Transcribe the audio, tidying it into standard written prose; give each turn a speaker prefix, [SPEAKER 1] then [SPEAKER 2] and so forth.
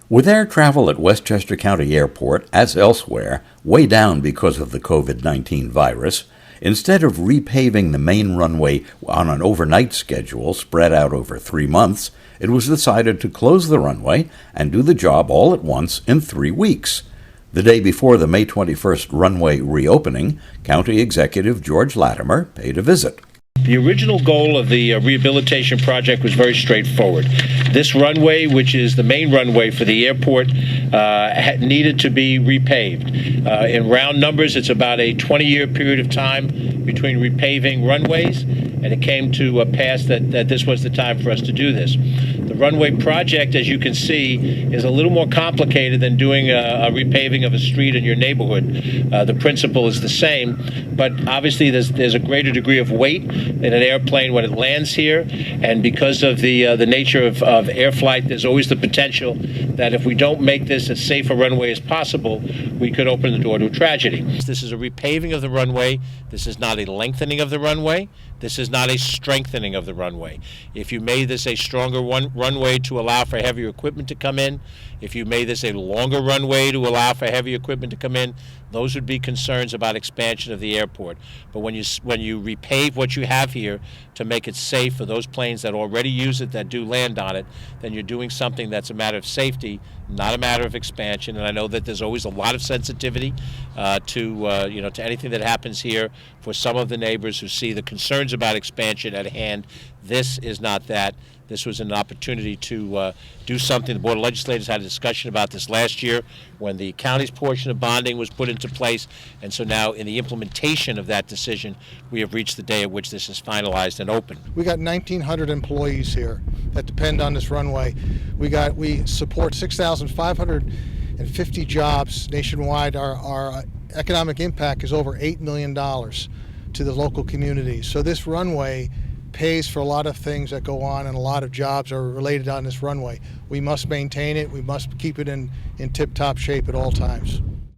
[SPEAKER 1] With air travel at Westchester County Airport, as elsewhere, way down because of the COVID-19 virus, instead of repaving the main runway on an overnight schedule spread out over 3 months, it was decided to close the runway and do the job all at once in 3 weeks. The day before the May 21st runway reopening, County Executive George Latimer paid a visit.
[SPEAKER 2] The original goal of the rehabilitation project was very straightforward. This runway, which is the main runway for the airport, needed to be repaved. In round numbers, it's about a 20-year period of time between repaving runways, and it came to pass that this was the time for us to do this. The runway project, as you can see, is a little more complicated than doing a repaving of a street in your neighborhood. The principle is the same, but obviously there's a greater degree of weight in an airplane when it lands here, and because of the nature of air flight, there's always the potential that if we don't make this as safe a runway as possible, we could open the door to a tragedy. This is a repaving of the runway. This is not a lengthening of the runway. This is not a strengthening of the runway. If you made this a stronger runway to allow for heavier equipment to come in, if you made this a longer runway to allow for heavy equipment to come in, those would be concerns about expansion of the airport. But when you repave what you have here to make it safe for those planes that already use it, that do land on it, then you're doing something that's a matter of safety, not a matter of expansion. And I know that there's always a lot of sensitivity to anything that happens here for some of the neighbors who see the concerns about expansion at hand. This is not that. This was an opportunity to do something. The Board of Legislators had a discussion about this last year when the county's portion of bonding was put into place. And so now in the implementation of that decision, we have reached the day at which this is finalized and open.
[SPEAKER 3] We got 1,900 employees here that depend on this runway. We support 6,550 jobs nationwide. Our economic impact is over $8 million to the local communities. So this runway pays for a lot of things that go on, and a lot of jobs are related on this runway. We must maintain it. We must keep it in tip-top shape at all times.